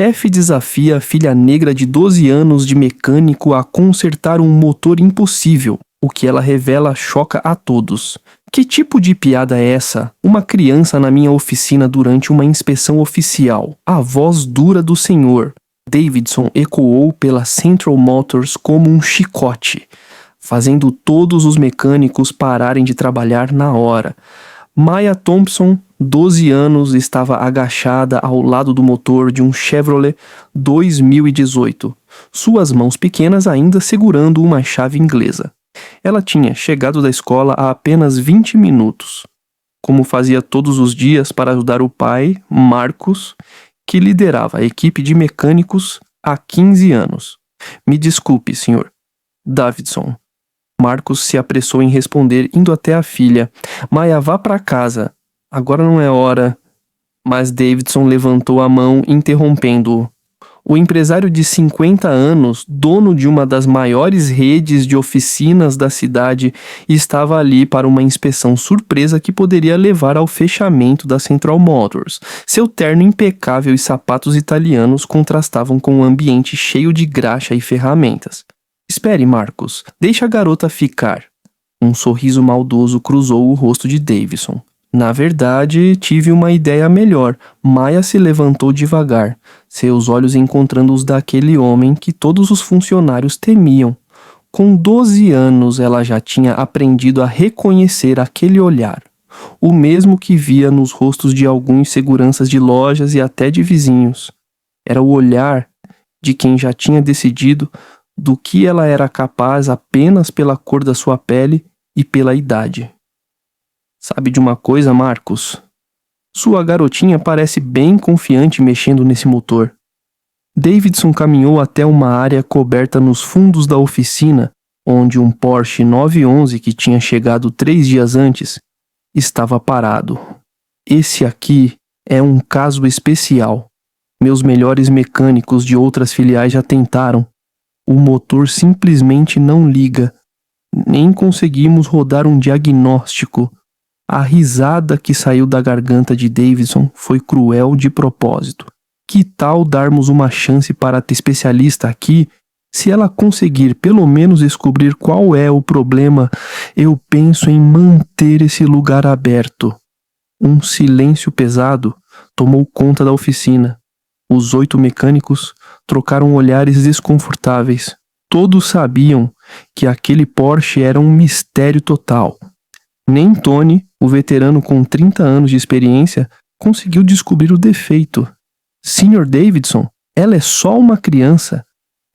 Chefe desafia a filha negra de 12 anos de mecânico a consertar um motor impossível. O que ela revela choca a todos. Que tipo de piada é essa? Uma criança na minha oficina durante uma inspeção oficial. A voz dura do senhor. Davidson ecoou pela Central Motors como um chicote, fazendo todos os mecânicos pararem de trabalhar na hora. Maya Thompson, 12 anos, estava agachada ao lado do motor de um Chevrolet 2018, suas mãos pequenas ainda segurando uma chave inglesa. Ela tinha chegado da escola há apenas 20 minutos, como fazia todos os dias para ajudar o pai, Marcus, que liderava a equipe de mecânicos há 15 anos. Me desculpe, Sr. Davidson. Marcus se apressou em responder, indo até a filha. Maya, vá para casa. Agora não é hora. Mas Davidson levantou a mão, interrompendo-o. O empresário de 50 anos, dono de uma das maiores redes de oficinas da cidade, estava ali para uma inspeção surpresa que poderia levar ao fechamento da Central Motors. Seu terno impecável e sapatos italianos contrastavam com um ambiente cheio de graxa e ferramentas. Espere, Marcos. Deixe a garota ficar. Um sorriso maldoso cruzou o rosto de Davidson. Na verdade, tive uma ideia melhor. Maya se levantou devagar, seus olhos encontrando os daquele homem que todos os funcionários temiam. Com 12 anos, ela já tinha aprendido a reconhecer aquele olhar, o mesmo que via nos rostos de alguns seguranças de lojas e até de vizinhos. Era o olhar de quem já tinha decidido do que ela era capaz apenas pela cor da sua pele e pela idade. Sabe de uma coisa, Marcos? Sua garotinha parece bem confiante mexendo nesse motor. Davidson caminhou até uma área coberta nos fundos da oficina, onde um Porsche 911 que tinha chegado 3 dias antes estava parado. Esse aqui é um caso especial. Meus melhores mecânicos de outras filiais já tentaram. O motor simplesmente não liga. Nem conseguimos rodar um diagnóstico. A risada que saiu da garganta de Davidson foi cruel de propósito. Que tal darmos uma chance para a especialista aqui? Se ela conseguir pelo menos descobrir qual é o problema, eu penso em manter esse lugar aberto. Um silêncio pesado tomou conta da oficina. Os 8 mecânicos trocaram olhares desconfortáveis. Todos sabiam que aquele Porsche era um mistério total. Nem Tony, o veterano com 30 anos de experiência, conseguiu descobrir o defeito. Sr. Davidson, ela é só uma criança.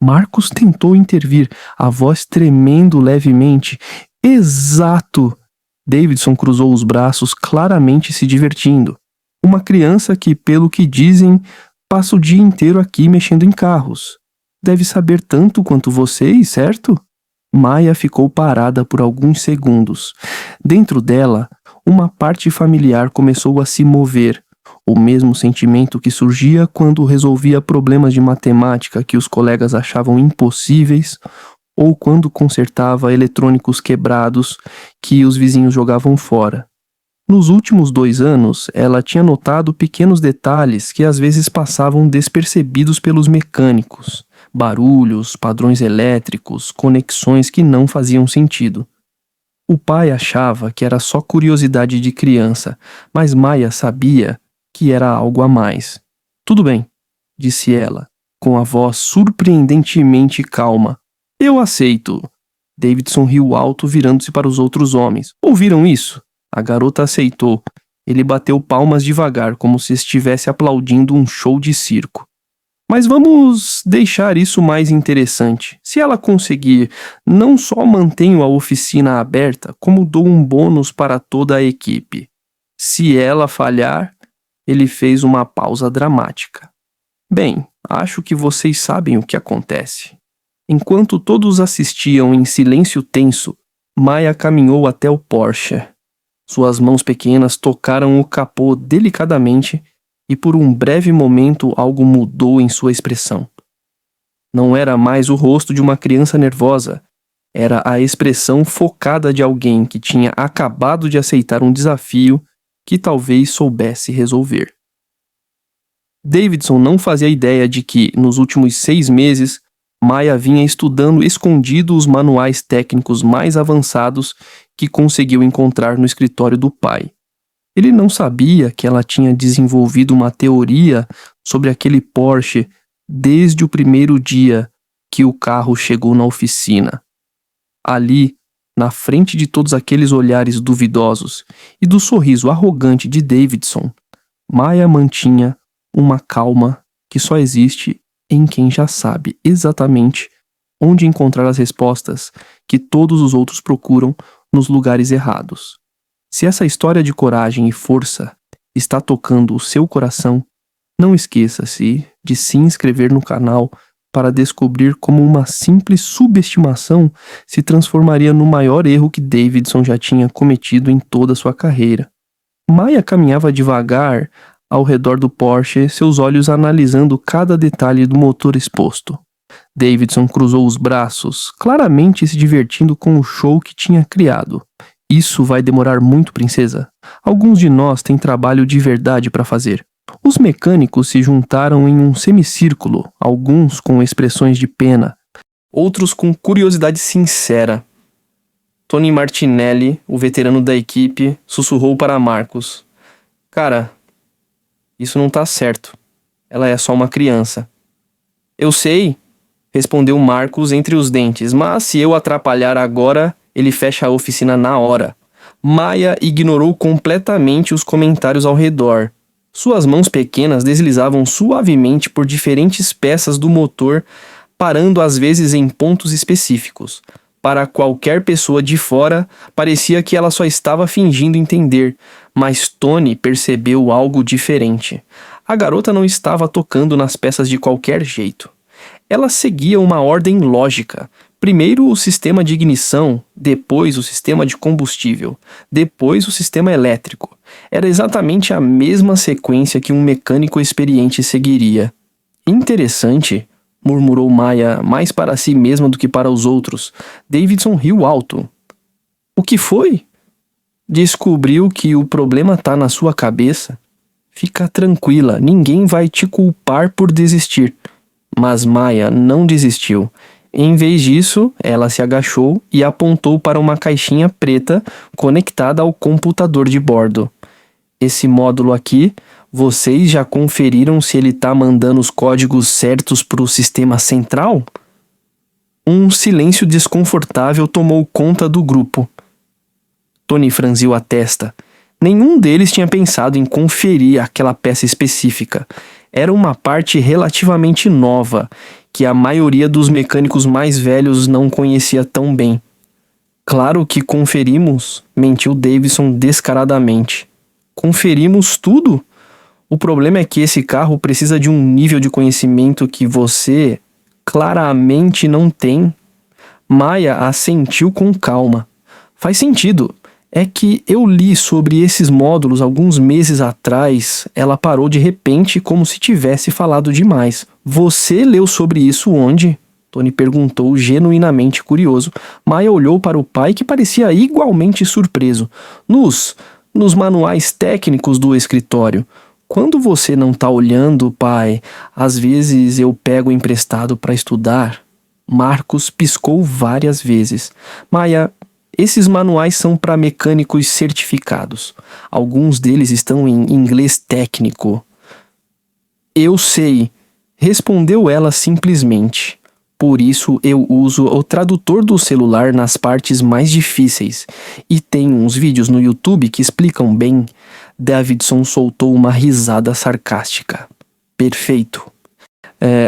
Marcos tentou intervir, a voz tremendo levemente. Exato! Davidson cruzou os braços, claramente se divertindo. Uma criança que, pelo que dizem, passa o dia inteiro aqui mexendo em carros. Deve saber tanto quanto vocês, certo? Maya ficou parada por alguns segundos. Dentro dela, uma parte familiar começou a se mover. O mesmo sentimento que surgia quando resolvia problemas de matemática que os colegas achavam impossíveis ou quando consertava eletrônicos quebrados que os vizinhos jogavam fora. Nos últimos 2 anos, ela tinha notado pequenos detalhes que às vezes passavam despercebidos pelos mecânicos. Barulhos, padrões elétricos, conexões que não faziam sentido. O pai achava que era só curiosidade de criança, mas Maya sabia que era algo a mais. Tudo bem, disse ela, com a voz surpreendentemente calma. Eu aceito. Davidson riu alto, virando-se para os outros homens. Ouviram isso? A garota aceitou. Ele bateu palmas devagar, como se estivesse aplaudindo um show de circo. Mas vamos deixar isso mais interessante. Se ela conseguir, não só mantenho a oficina aberta, como dou um bônus para toda a equipe. Se ela falhar, ele fez uma pausa dramática. Bem, acho que vocês sabem o que acontece. Enquanto todos assistiam em silêncio tenso, Maya caminhou até o Porsche. Suas mãos pequenas tocaram o capô delicadamente e por um breve momento algo mudou em sua expressão. Não era mais o rosto de uma criança nervosa, era a expressão focada de alguém que tinha acabado de aceitar um desafio que talvez soubesse resolver. Davidson não fazia ideia de que, nos últimos 6 meses, Maya vinha estudando escondido os manuais técnicos mais avançados que conseguiu encontrar no escritório do pai. Ele não sabia que ela tinha desenvolvido uma teoria sobre aquele Porsche desde o primeiro dia que o carro chegou na oficina. Ali, na frente de todos aqueles olhares duvidosos e do sorriso arrogante de Davidson, Maya mantinha uma calma que só existe em quem já sabe exatamente onde encontrar as respostas que todos os outros procuram nos lugares errados. Se essa história de coragem e força está tocando o seu coração, não esqueça-se de se inscrever no canal para descobrir como uma simples subestimação se transformaria no maior erro que Davidson já tinha cometido em toda sua carreira. Maya caminhava devagar ao redor do Porsche, seus olhos analisando cada detalhe do motor exposto. Davidson cruzou os braços, claramente se divertindo com o show que tinha criado. Isso vai demorar muito, princesa. Alguns de nós têm trabalho de verdade para fazer. Os mecânicos se juntaram em um semicírculo, alguns com expressões de pena, outros com curiosidade sincera. Tony Martinelli, o veterano da equipe, sussurrou para Marcos: "Cara, isso não tá certo. Ela é só uma criança." "Eu sei", respondeu Marcos entre os dentes, "mas se eu atrapalhar agora, ele fecha a oficina na hora." Maya ignorou completamente os comentários ao redor. Suas mãos pequenas deslizavam suavemente por diferentes peças do motor, parando às vezes em pontos específicos. Para qualquer pessoa de fora, parecia que ela só estava fingindo entender, mas Tony percebeu algo diferente. A garota não estava tocando nas peças de qualquer jeito. Ela seguia uma ordem lógica. Primeiro o sistema de ignição, depois o sistema de combustível, depois o sistema elétrico. Era exatamente a mesma sequência que um mecânico experiente seguiria. "Interessante", murmurou Maya, mais para si mesma do que para os outros. Davidson riu alto. "O que foi?" "Descobriu que o problema tá na sua cabeça? Fica tranquila, ninguém vai te culpar por desistir." Mas Maya não desistiu. Em vez disso, ela se agachou e apontou para uma caixinha preta conectada ao computador de bordo. "Esse módulo aqui, vocês já conferiram se ele tá mandando os códigos certos para o sistema central?" Um silêncio desconfortável tomou conta do grupo. Tony franziu a testa. Nenhum deles tinha pensado em conferir aquela peça específica. Era uma parte relativamente nova, que a maioria dos mecânicos mais velhos não conhecia tão bem. "Claro que conferimos", mentiu Davidson descaradamente. "Conferimos tudo? O problema é que esse carro precisa de um nível de conhecimento que você claramente não tem." Maya assentiu com calma. "Faz sentido. É que eu li sobre esses módulos alguns meses atrás." Ela parou de repente como se tivesse falado demais. "Você leu sobre isso onde?" Tony perguntou, genuinamente curioso. Maya olhou para o pai, que parecia igualmente surpreso. Nos manuais técnicos do escritório." "Quando você não tá olhando, pai, às vezes eu pego emprestado para estudar." Marcos piscou várias vezes. "Maya, esses manuais são para mecânicos certificados. Alguns deles estão em inglês técnico." "Eu sei", respondeu ela simplesmente. "Por isso eu uso o tradutor do celular nas partes mais difíceis. E tem uns vídeos no YouTube que explicam bem." Davidson soltou uma risada sarcástica. "Perfeito."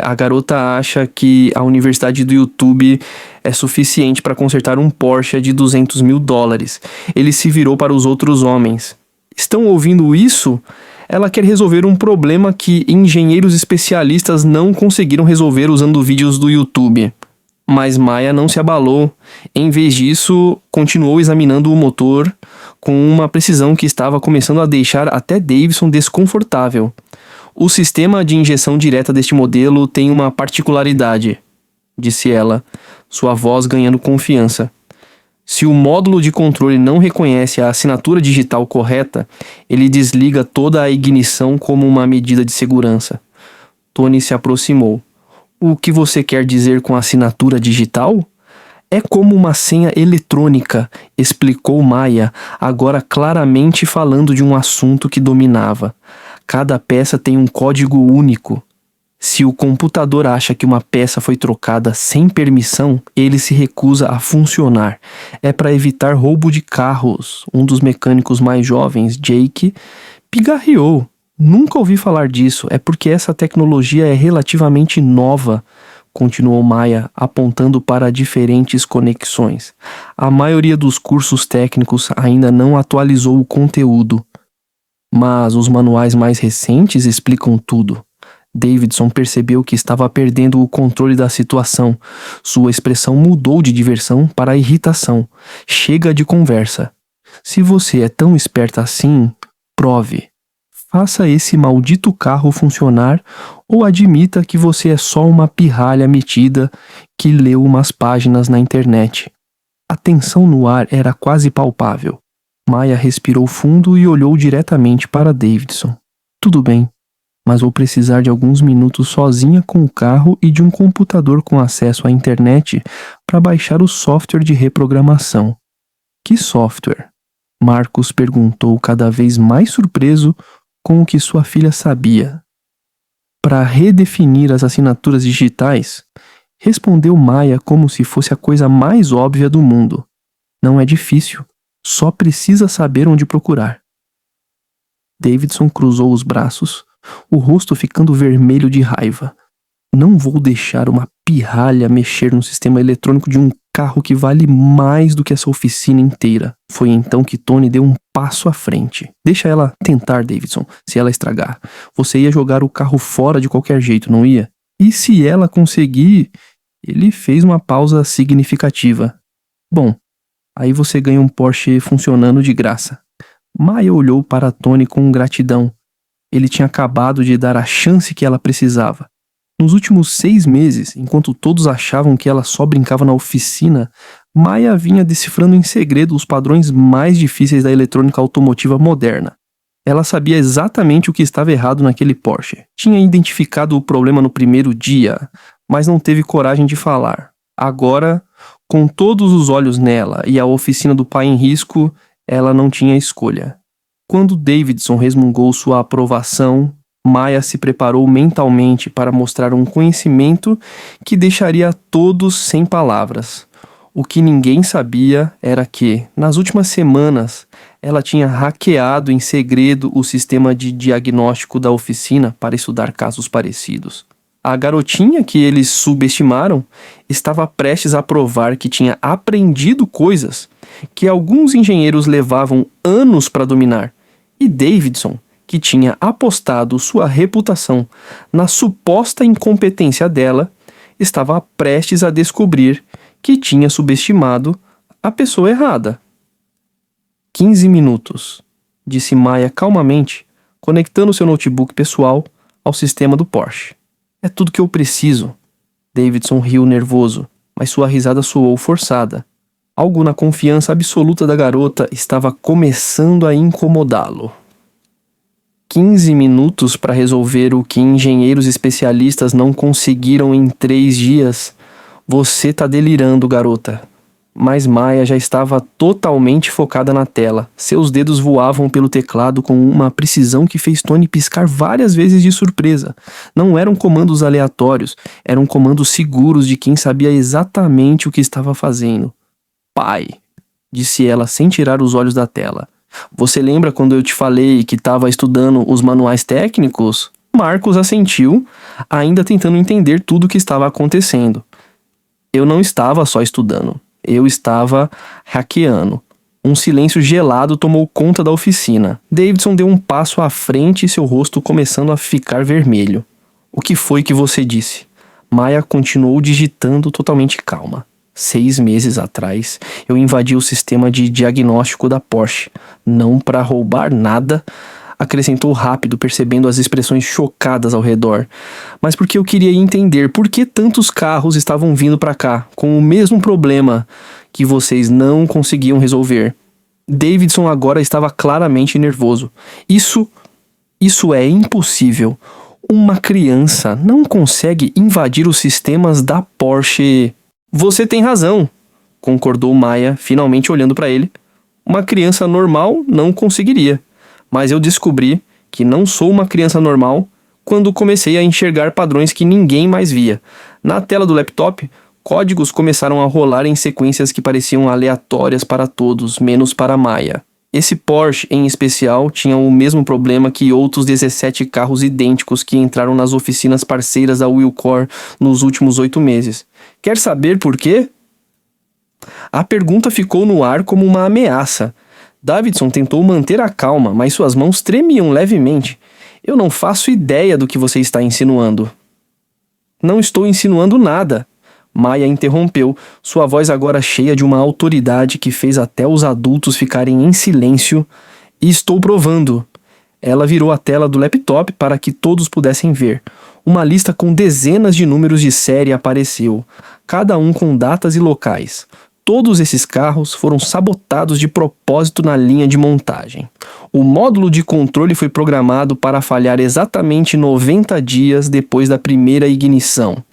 A garota acha que a universidade do YouTube é suficiente para consertar um Porsche de $200 mil. Ele se virou para os outros homens. Estão ouvindo isso? Ela quer resolver um problema que engenheiros especialistas não conseguiram resolver usando vídeos do YouTube. Mas Maya não se abalou. Em vez disso, continuou examinando o motor com uma precisão que estava começando a deixar até Davidson desconfortável. "O sistema de injeção direta deste modelo tem uma particularidade", disse ela, sua voz ganhando confiança. "Se o módulo de controle não reconhece a assinatura digital correta, ele desliga toda a ignição como uma medida de segurança. Tony se aproximou. O que você quer dizer com assinatura digital? É como uma senha eletrônica, explicou Maya, agora claramente falando de um assunto que dominava. Cada peça tem um código único. Se o computador acha que uma peça foi trocada sem permissão, ele se recusa a funcionar. É para evitar roubo de carros. Um dos mecânicos mais jovens, Jake, pigarreou. Nunca ouvi falar disso. É porque essa tecnologia é relativamente nova, continuou Maya, apontando para diferentes conexões. A maioria dos cursos técnicos ainda não atualizou o conteúdo. Mas os manuais mais recentes explicam tudo. Davidson percebeu que estava perdendo o controle da situação. Sua expressão mudou de diversão para irritação. Chega de conversa. Se você é tão esperta assim, prove. Faça esse maldito carro funcionar ou admita que você é só uma pirralha metida que leu umas páginas na internet. A tensão no ar era quase palpável. Maya respirou fundo e olhou diretamente para Davidson. Tudo bem. Mas vou precisar de alguns minutos sozinha com o carro e de um computador com acesso à internet para baixar o software de reprogramação. Que software? Marcos perguntou, cada vez mais surpreso com o que sua filha sabia. Para redefinir as assinaturas digitais, respondeu Maya como se fosse a coisa mais óbvia do mundo. Não é difícil, só precisa saber onde procurar. Davidson cruzou os braços, o rosto ficando vermelho de raiva. Não vou deixar uma pirralha mexer no sistema eletrônico de um carro que vale mais do que essa oficina inteira. Foi então que Tony deu um passo à frente. Deixa ela tentar, Davidson, se ela estragar. Você ia jogar o carro fora de qualquer jeito, não ia? E se ela conseguir... Ele fez uma pausa significativa. Bom, aí você ganha um Porsche funcionando de graça. Maya olhou para Tony com gratidão. Ele tinha acabado de dar a chance que ela precisava. Nos últimos 6 meses, enquanto todos achavam que ela só brincava na oficina, Maya vinha decifrando em segredo os padrões mais difíceis da eletrônica automotiva moderna. Ela sabia exatamente o que estava errado naquele Porsche. Tinha identificado o problema no primeiro dia, mas não teve coragem de falar. Agora, com todos os olhos nela e a oficina do pai em risco, ela não tinha escolha. Quando Davidson resmungou sua aprovação, Maya se preparou mentalmente para mostrar um conhecimento que deixaria todos sem palavras. O que ninguém sabia era que, nas últimas semanas, ela tinha hackeado em segredo o sistema de diagnóstico da oficina para estudar casos parecidos. A garotinha que eles subestimaram estava prestes a provar que tinha aprendido coisas que alguns engenheiros levavam anos para dominar. E Davidson, que tinha apostado sua reputação na suposta incompetência dela, estava prestes a descobrir que tinha subestimado a pessoa errada. 15 minutos, disse Maya calmamente, conectando seu notebook pessoal ao sistema do Porsche. É tudo que eu preciso. Davidson riu nervoso, mas sua risada soou forçada. Algo na confiança absoluta da garota estava começando a incomodá-lo. 15 minutos para resolver o que engenheiros especialistas não conseguiram em 3 dias. Você tá delirando, garota. Mas Maya já estava totalmente focada na tela. Seus dedos voavam pelo teclado com uma precisão que fez Tony piscar várias vezes de surpresa. Não eram comandos aleatórios, eram comandos seguros de quem sabia exatamente o que estava fazendo. Pai, disse ela sem tirar os olhos da tela. Você lembra quando eu te falei que estava estudando os manuais técnicos? Marcos assentiu, ainda tentando entender tudo o que estava acontecendo. Eu não estava só estudando, eu estava hackeando. Um silêncio gelado tomou conta da oficina. Davidson deu um passo à frente e seu rosto começando a ficar vermelho. O que foi que você disse? Maya continuou digitando totalmente calma. 6 meses atrás, eu invadi o sistema de diagnóstico da Porsche. Não para roubar nada, acrescentou rápido, percebendo as expressões chocadas ao redor. Mas porque eu queria entender por que tantos carros estavam vindo para cá, com o mesmo problema que vocês não conseguiam resolver. Davidson agora estava claramente nervoso. Isso é impossível. Uma criança não consegue invadir os sistemas da Porsche. Você tem razão, concordou Maya, finalmente olhando para ele. Uma criança normal não conseguiria. Mas eu descobri que não sou uma criança normal quando comecei a enxergar padrões que ninguém mais via. Na tela do laptop, códigos começaram a rolar em sequências que pareciam aleatórias para todos, menos para Maya. Esse Porsche, em especial, tinha o mesmo problema que outros 17 carros idênticos que entraram nas oficinas parceiras da Wilcor nos últimos 8 meses. Quer saber por quê? A pergunta ficou no ar como uma ameaça. Davidson tentou manter a calma, mas suas mãos tremiam levemente. Eu não faço ideia do que você está insinuando. Não estou insinuando nada. Maya interrompeu, sua voz agora cheia de uma autoridade que fez até os adultos ficarem em silêncio. E estou provando. Ela virou a tela do laptop para que todos pudessem ver. Uma lista com dezenas de números de série apareceu, cada um com datas e locais. Todos esses carros foram sabotados de propósito na linha de montagem. O módulo de controle foi programado para falhar exatamente 90 dias depois da primeira ignição.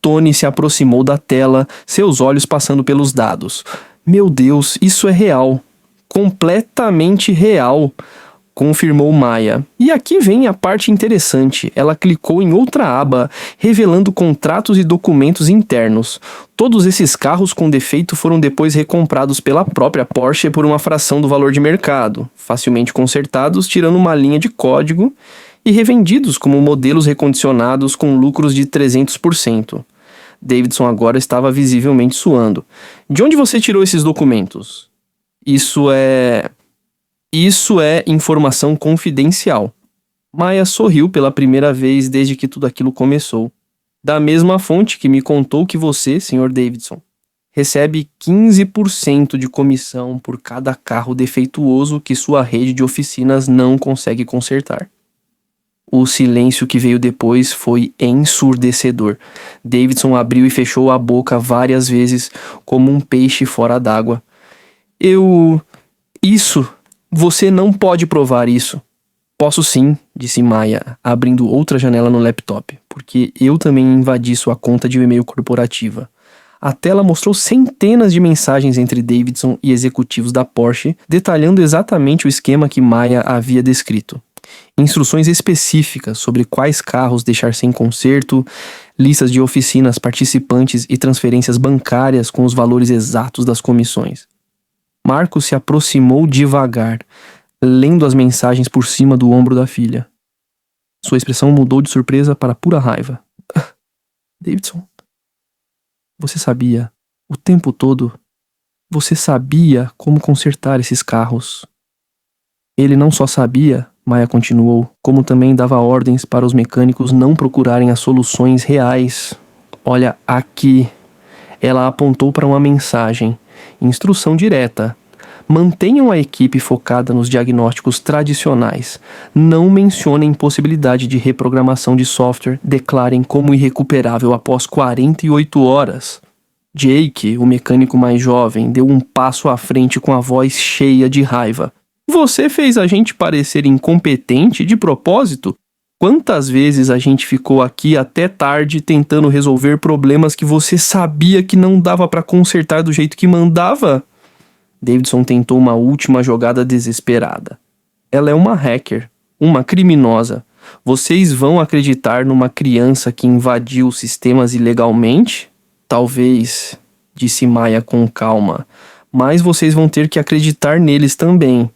Tony se aproximou da tela, seus olhos passando pelos dados. Meu Deus, isso é real. Completamente real, confirmou Maya. E aqui vem a parte interessante. Ela clicou em outra aba, revelando contratos e documentos internos. Todos esses carros com defeito foram depois recomprados pela própria Porsche por uma fração do valor de mercado, facilmente consertados, tirando uma linha de código, e revendidos como modelos recondicionados com lucros de 300%. Davidson agora estava visivelmente suando. De onde você tirou esses documentos? Isso é informação confidencial. Maya sorriu pela primeira vez desde que tudo aquilo começou. Da mesma fonte que me contou que você, Sr. Davidson, recebe 15% de comissão por cada carro defeituoso que sua rede de oficinas não consegue consertar. O silêncio que veio depois foi ensurdecedor. Davidson abriu e fechou a boca várias vezes, como um peixe fora d'água. Você não pode provar isso. Posso sim, disse Maya, abrindo outra janela no laptop, porque eu também invadi sua conta de e-mail corporativa. A tela mostrou centenas de mensagens entre Davidson e executivos da Porsche, detalhando exatamente o esquema que Maya havia descrito. Instruções específicas sobre quais carros deixar sem conserto, listas de oficinas participantes e transferências bancárias com os valores exatos das comissões. Marcos se aproximou devagar, lendo as mensagens por cima do ombro da filha. Sua expressão mudou de surpresa para pura raiva. Davidson, você sabia, o tempo todo, você sabia como consertar esses carros. Ele não só sabia, Maya continuou, como também dava ordens para os mecânicos não procurarem as soluções reais. Olha, aqui. Ela apontou para uma mensagem. Instrução direta. Mantenham a equipe focada nos diagnósticos tradicionais. Não mencionem possibilidade de reprogramação de software. Declarem como irrecuperável após 48 horas. Jake, o mecânico mais jovem, deu um passo à frente com a voz cheia de raiva. Você fez a gente parecer incompetente de propósito? Quantas vezes a gente ficou aqui até tarde tentando resolver problemas que você sabia que não dava para consertar do jeito que mandava? Davidson tentou uma última jogada desesperada. Ela é uma hacker, uma criminosa. Vocês vão acreditar numa criança que invadiu os sistemas ilegalmente? Talvez, disse Maya com calma, mas vocês vão ter que acreditar neles também.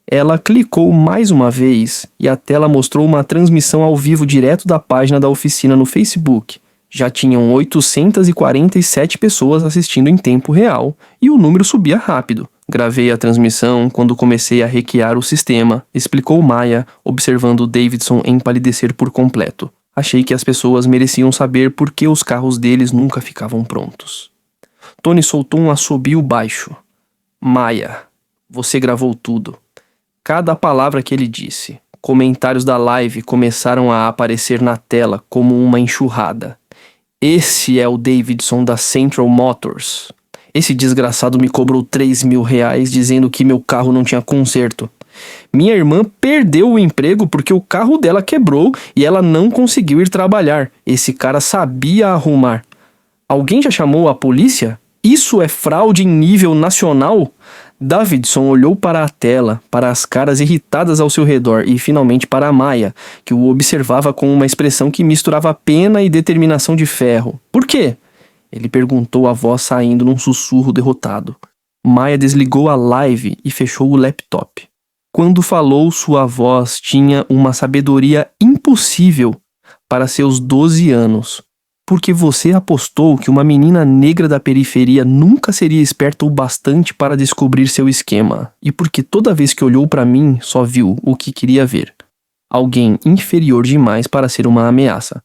Ela clicou mais uma vez e a tela mostrou uma transmissão ao vivo direto da página da oficina no Facebook. Já tinham 847 pessoas assistindo em tempo real e o número subia rápido. Gravei a transmissão quando comecei a hackear o sistema, explicou Maya, observando Davidson empalidecer por completo. Achei que as pessoas mereciam saber por que os carros deles nunca ficavam prontos. Tony soltou um assobio baixo. Maya, você gravou tudo. Cada palavra que ele disse. Comentários da live começaram a aparecer na tela como uma enxurrada. Esse é o Davidson da Central Motors. Esse desgraçado me cobrou R$3.000 dizendo que meu carro não tinha conserto. Minha irmã perdeu o emprego porque o carro dela quebrou e ela não conseguiu ir trabalhar. Esse cara sabia arrumar. Alguém já chamou a polícia? Isso é fraude em nível nacional? Davidson olhou para a tela, para as caras irritadas ao seu redor e finalmente para Maya, que o observava com uma expressão que misturava pena e determinação de ferro. Por quê? Ele perguntou, a voz saindo num sussurro derrotado. Maya desligou a live e fechou o laptop. Quando falou, sua voz tinha uma sabedoria impossível para seus 12 anos. Porque você apostou que uma menina negra da periferia nunca seria esperta o bastante para descobrir seu esquema. E porque toda vez que olhou para mim, só viu o que queria ver. Alguém inferior demais para ser uma ameaça.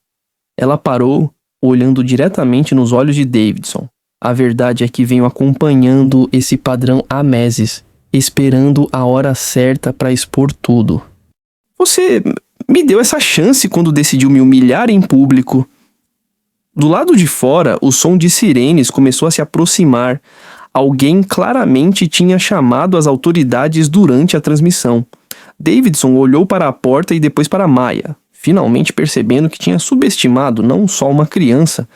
Ela parou, olhando diretamente nos olhos de Davidson. A verdade é que venho acompanhando esse padrão há meses, esperando a hora certa para expor tudo. Você me deu essa chance quando decidiu me humilhar em público. Do lado de fora, o som de sirenes começou a se aproximar. Alguém claramente tinha chamado as autoridades durante a transmissão. Davidson olhou para a porta e depois para Maya, finalmente percebendo que tinha subestimado não só uma criança,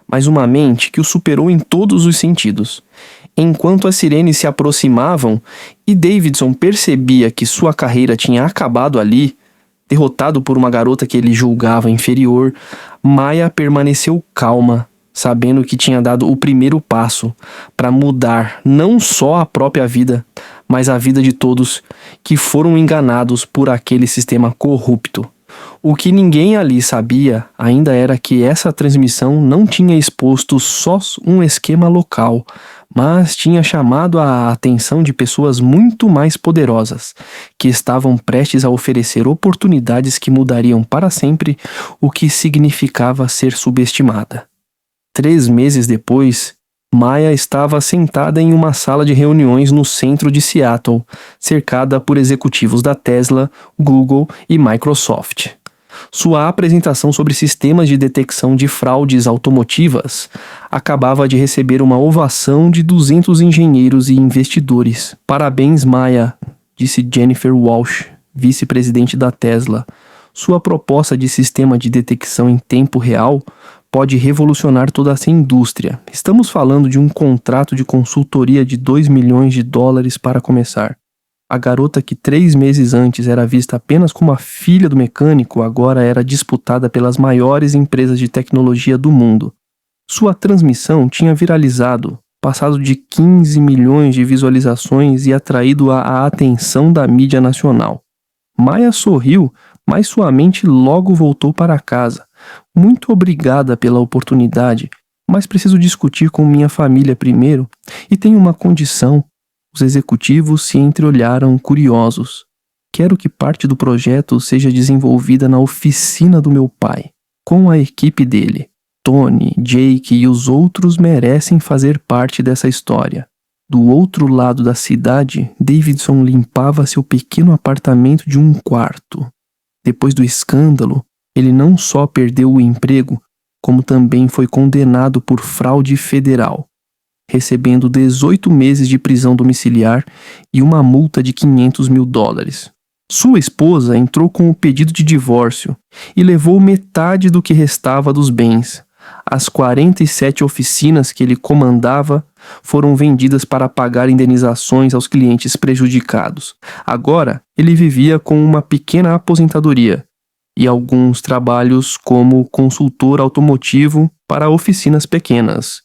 mas uma mente que o superou em todos os sentidos. Enquanto as sirenes se aproximavam e Davidson percebia que sua carreira tinha acabado ali, derrotado por uma garota que ele julgava inferior, Maya permaneceu calma, sabendo que tinha dado o primeiro passo para mudar não só a própria vida, mas a vida de todos que foram enganados por aquele sistema corrupto. O que ninguém ali sabia ainda era que essa transmissão não tinha exposto só um esquema local, mas tinha chamado a atenção de pessoas muito mais poderosas, que estavam prestes a oferecer oportunidades que mudariam para sempre o que significava ser subestimada. 3 meses depois, Maya estava sentada em uma sala de reuniões no centro de Seattle, cercada por executivos da Tesla, Google e Microsoft. Sua apresentação sobre sistemas de detecção de fraudes automotivas acabava de receber uma ovação de 200 engenheiros e investidores. Parabéns, Maya, disse Jennifer Walsh, vice-presidente da Tesla. Sua proposta de sistema de detecção em tempo real pode revolucionar toda essa indústria. Estamos falando de um contrato de consultoria de $2 milhões para começar. A garota que 3 meses antes era vista apenas como a filha do mecânico, agora era disputada pelas maiores empresas de tecnologia do mundo. Sua transmissão tinha viralizado, passado de 15 milhões de visualizações e atraído a atenção da mídia nacional. Maya sorriu, mas sua mente logo voltou para casa. Muito obrigada pela oportunidade, mas preciso discutir com minha família primeiro e tenho uma condição. Os executivos se entreolharam curiosos. Quero que parte do projeto seja desenvolvida na oficina do meu pai, com a equipe dele. Tony, Jake e os outros merecem fazer parte dessa história. Do outro lado da cidade, Davidson limpava seu pequeno apartamento de 1 quarto. Depois do escândalo, ele não só perdeu o emprego, como também foi condenado por fraude federal, recebendo 18 meses de prisão domiciliar e uma multa de $500 mil. Sua esposa entrou com o pedido de divórcio e levou metade do que restava dos bens. As 47 oficinas que ele comandava foram vendidas para pagar indenizações aos clientes prejudicados. Agora, ele vivia com uma pequena aposentadoria e alguns trabalhos como consultor automotivo para oficinas pequenas.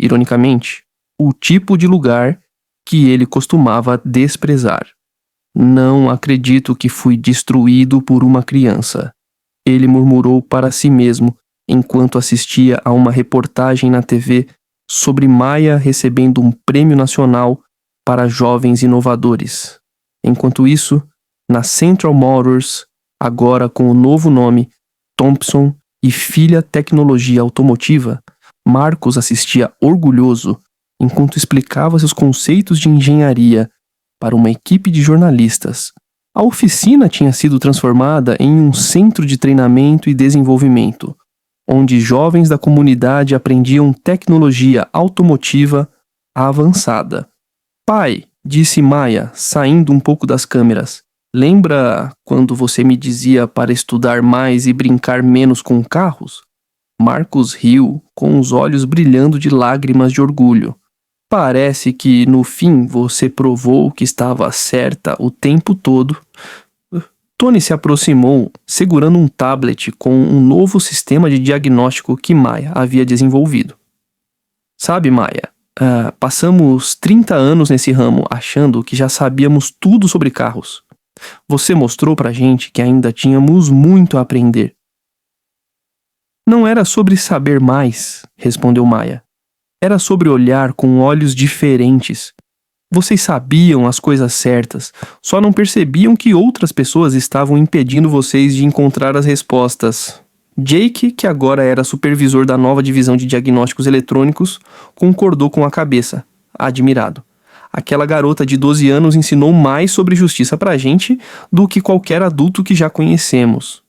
Ironicamente, o tipo de lugar que ele costumava desprezar. Não acredito que fui destruído por uma criança, ele murmurou para si mesmo enquanto assistia a uma reportagem na TV sobre Maya recebendo um prêmio nacional para jovens inovadores. Enquanto isso, na Central Motors, agora com o novo nome Thompson e Filha Tecnologia Automotiva, Marcos assistia orgulhoso enquanto explicava seus conceitos de engenharia para uma equipe de jornalistas. A oficina tinha sido transformada em um centro de treinamento e desenvolvimento, onde jovens da comunidade aprendiam tecnologia automotiva avançada. Pai, disse Maya, saindo um pouco das câmeras, Lembra quando você me dizia para estudar mais e brincar menos com carros? Marcos riu, com os olhos brilhando de lágrimas de orgulho. Parece que, no fim, você provou que estava certa o tempo todo. Tony se aproximou, segurando um tablet com um novo sistema de diagnóstico que Maya havia desenvolvido. Sabe, Maya, passamos 30 anos nesse ramo achando que já sabíamos tudo sobre carros. Você mostrou pra gente que ainda tínhamos muito a aprender. Não era sobre saber mais, respondeu Maya. Era sobre olhar com olhos diferentes. Vocês sabiam as coisas certas, só não percebiam que outras pessoas estavam impedindo vocês de encontrar as respostas. Jake, que agora era supervisor da nova divisão de diagnósticos eletrônicos, concordou com a cabeça, admirado. Aquela garota de 12 anos ensinou mais sobre justiça pra gente do que qualquer adulto que já conhecemos.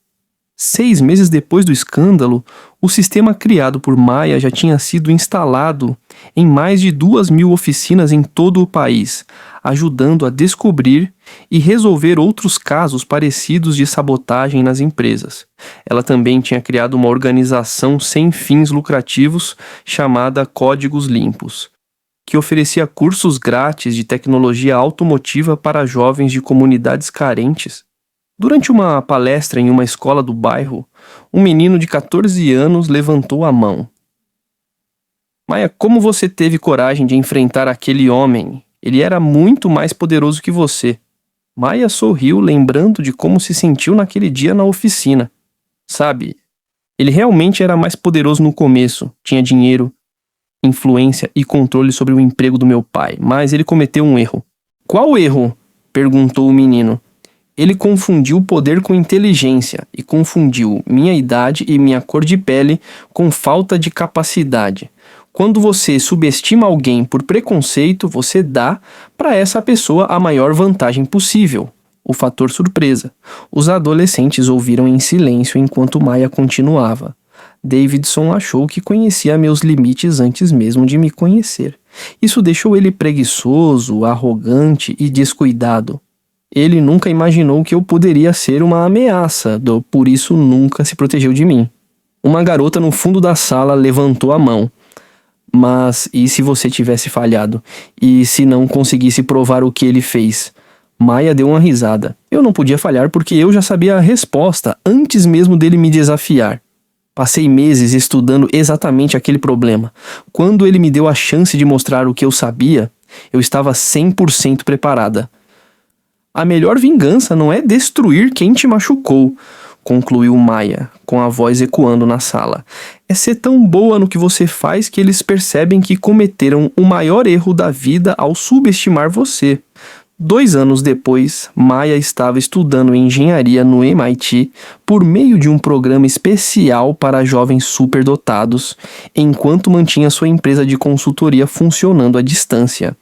6 meses depois do escândalo, o sistema criado por Maya já tinha sido instalado em mais de 2.000 oficinas em todo o país, ajudando a descobrir e resolver outros casos parecidos de sabotagem nas empresas. Ela também tinha criado uma organização sem fins lucrativos chamada Códigos Limpos, que oferecia cursos grátis de tecnologia automotiva para jovens de comunidades carentes. Durante uma palestra em uma escola do bairro, um menino de 14 anos levantou a mão. Maya, como você teve coragem de enfrentar aquele homem? Ele era muito mais poderoso que você. Maya sorriu, lembrando de como se sentiu naquele dia na oficina. Sabe, ele realmente era mais poderoso no começo, tinha dinheiro, influência e controle sobre o emprego do meu pai, mas ele cometeu um erro. Qual erro? Perguntou o menino. Ele confundiu poder com inteligência e confundiu minha idade e minha cor de pele com falta de capacidade. Quando você subestima alguém por preconceito, você dá para essa pessoa a maior vantagem possível, o fator surpresa. Os adolescentes ouviram em silêncio enquanto Maya continuava. Davidson achou que conhecia meus limites antes mesmo de me conhecer. Isso deixou ele preguiçoso, arrogante e descuidado. Ele nunca imaginou que eu poderia ser uma ameaça, por isso nunca se protegeu de mim. Uma garota no fundo da sala levantou a mão. Mas e se você tivesse falhado? E se não conseguisse provar o que ele fez? Maya deu uma risada. Eu não podia falhar porque eu já sabia a resposta antes mesmo dele me desafiar. Passei meses estudando exatamente aquele problema. Quando ele me deu a chance de mostrar o que eu sabia, eu estava 100% preparada. A melhor vingança não é destruir quem te machucou, concluiu Maya, com a voz ecoando na sala. É ser tão boa no que você faz que eles percebem que cometeram o maior erro da vida ao subestimar você. 2 anos depois, Maya estava estudando engenharia no MIT por meio de um programa especial para jovens superdotados, enquanto mantinha sua empresa de consultoria funcionando à distância.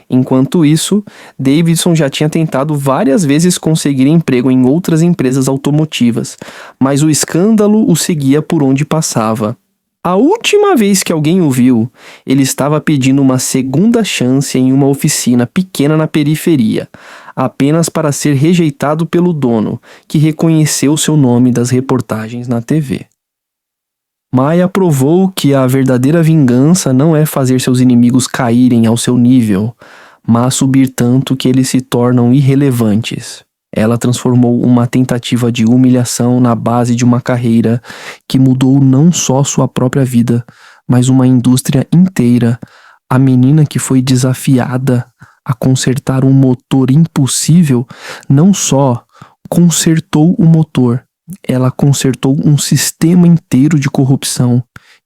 Enquanto isso, Davidson já tinha tentado várias vezes conseguir emprego em outras empresas automotivas, mas o escândalo o seguia por onde passava. A última vez que alguém o viu, ele estava pedindo uma segunda chance em uma oficina pequena na periferia, apenas para ser rejeitado pelo dono, que reconheceu seu nome das reportagens na TV. Maya provou que a verdadeira vingança não é fazer seus inimigos caírem ao seu nível, mas subir tanto que eles se tornam irrelevantes. Ela transformou uma tentativa de humilhação na base de uma carreira que mudou não só sua própria vida, mas uma indústria inteira. A menina que foi desafiada a consertar um motor impossível não só consertou o motor, ela consertou um sistema inteiro de corrupção,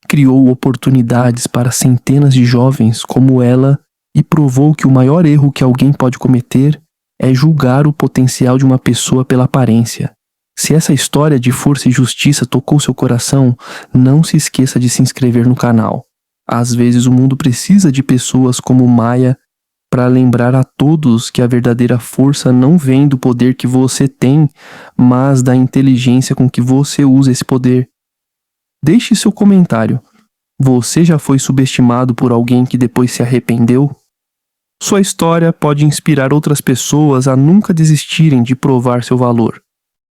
criou oportunidades para centenas de jovens como ela e provou que o maior erro que alguém pode cometer é julgar o potencial de uma pessoa pela aparência. Se essa história de força e justiça tocou seu coração, não se esqueça de se inscrever no canal. Às vezes o mundo precisa de pessoas como Maya para lembrar a todos que a verdadeira força não vem do poder que você tem, mas da inteligência com que você usa esse poder. Deixe seu comentário. Você já foi subestimado por alguém que depois se arrependeu? Sua história pode inspirar outras pessoas a nunca desistirem de provar seu valor.